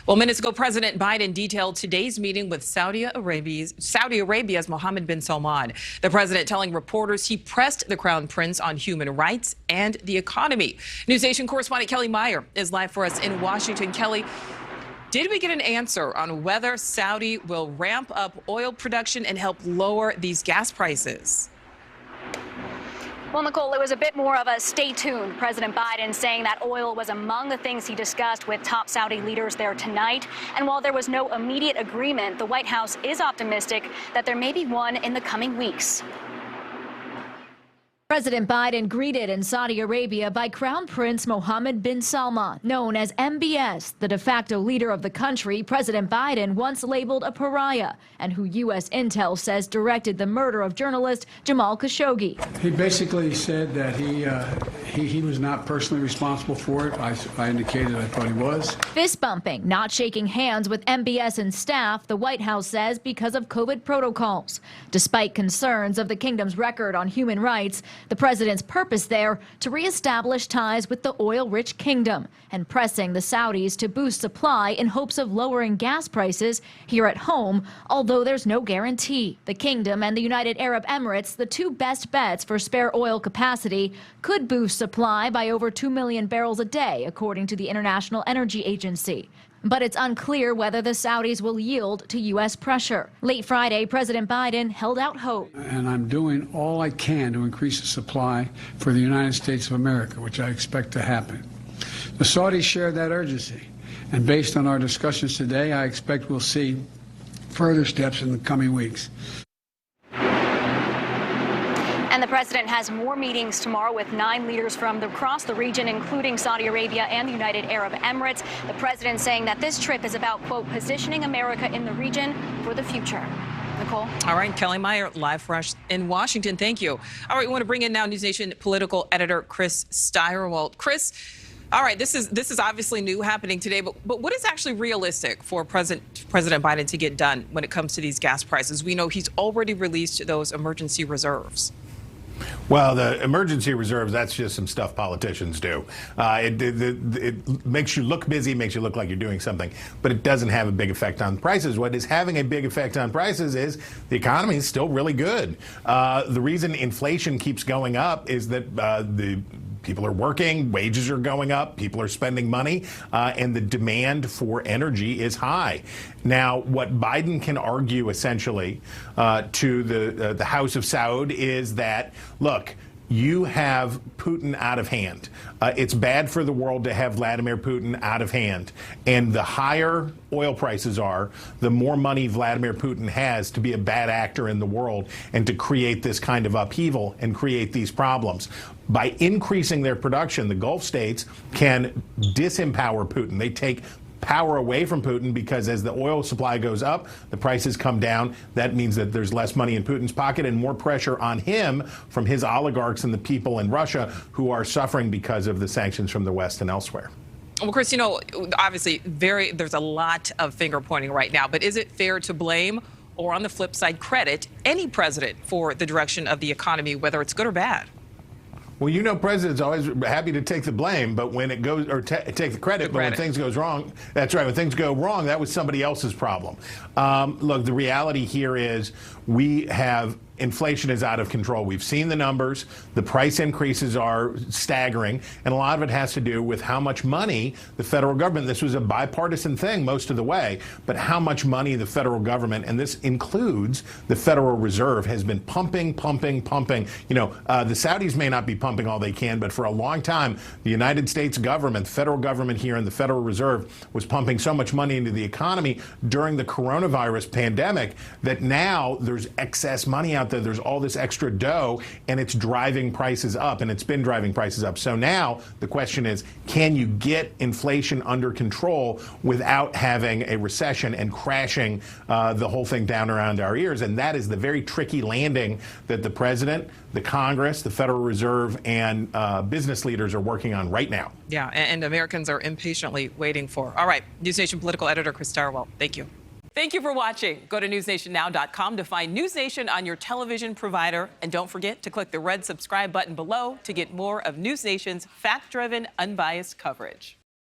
Well, minutes ago, President Biden detailed today's meeting with Saudi Arabia's Mohammed bin Salman. The president telling reporters he pressed the crown prince on human rights and the economy. NewsNation correspondent Kelly Meyer is live for us in Washington. Kelly, did we get an answer on whether Saudi will ramp up oil production and help lower these gas prices? Well, Nichole, it was a bit more of a stay tuned. President Biden saying that oil was among the things he discussed with top Saudi leaders there tonight. And while there was no immediate agreement, the White House is optimistic that there may be one in the coming weeks. President Biden greeted in Saudi Arabia by Crown Prince Mohammed bin Salman, known as MBS, the de facto leader of the country President Biden once labeled a pariah, and who U.S. intel says directed the murder of journalist Jamal Khashoggi. He basically said that he was not personally responsible for it. I indicated I thought he was. Fist bumping, not shaking hands with MBS and staff, the White House says because of COVID protocols. Despite concerns of the kingdom's record on human rights, the president's purpose there to reestablish ties with the oil-rich kingdom and pressing the Saudis to boost supply in hopes of lowering gas prices here at home, although there's no guarantee. The kingdom and the United Arab Emirates, the two best bets for spare oil capacity, could boost supply by over 2 million barrels a day, according to the International Energy Agency. But it's unclear whether the Saudis will yield to U.S. pressure. Late Friday, President Biden held out hope. And I'm doing all I can to increase the supply for the United States of America, which I expect to happen. The Saudis share that urgency. And based on our discussions today, I expect we'll see further steps in the coming weeks. And the president has more meetings tomorrow with 9 leaders from across the region, including Saudi Arabia and the United Arab Emirates. The president saying that this trip is about, quote, positioning America in the region for the future. Nichole? All right, Kelly Meyer, live for us in Washington. Thank you. All right, we want to bring in now NewsNation political editor Chris Steigerwalt. Chris, all right, this is obviously new happening today, but what is actually realistic for President Biden to get done when it comes to these gas prices? We know he's already released those emergency reserves. Well, the emergency reserves, that's just some stuff politicians do. It makes you look busy, makes you look like you're doing something, but it doesn't have a big effect on prices. What is having a big effect on prices is the economy is still really good. The reason inflation keeps going up is that the people are working, wages are going up, people are spending money, and the demand for energy is high. Now, what Biden can argue essentially to the House of Saud is that, look, you have Putin out of hand. It's bad for the world to have Vladimir Putin out of hand. And the higher oil prices are, the more money Vladimir Putin has to be a bad actor in the world and to create this kind of upheaval and create these problems. By increasing their production, the Gulf states can disempower Putin. They take power away from Putin because as the oil supply goes up, the prices come down. That means that there's less money in Putin's pocket and more pressure on him from his oligarchs and the people in Russia who are suffering because of the sanctions from the West and elsewhere. Well, Chris, you know, obviously there's a lot of finger pointing right now, but is it fair to blame or on the flip side credit any president for the direction of the economy, whether it's good or bad? Well, you know, president's always happy to take the blame, but when it goes, or take the credit, but when things goes wrong, that's right. When things go wrong, that was somebody else's problem. Look, the reality here is we have inflation is out of control. We've seen the numbers. The price increases are staggering, and a lot of it has to do with how much money the federal government, this was a bipartisan thing most of the way, but how much money the federal government, and this includes the Federal Reserve, has been pumping. You know, the Saudis may not be pumping all they can, but for a long time, the United States government, the federal government here and the Federal Reserve was pumping so much money into the economy during the coronavirus pandemic that now there's excess money out there. There's all this extra dough, and it's driving prices up, and it's been driving prices up. So now the question is, can you get inflation under control without having a recession and crashing the whole thing down around our ears? And that is the very tricky landing that the president, the Congress, the Federal Reserve, and business leaders are working on right now. Yeah, and Americans are impatiently waiting for. All right, NewsNation political editor Chris Steigerwalt, thank you. Thank you for watching. Go to newsnationnow.com to find NewsNation on your television provider. And don't forget to click the red subscribe button below to get more of NewsNation's fact-driven, unbiased coverage.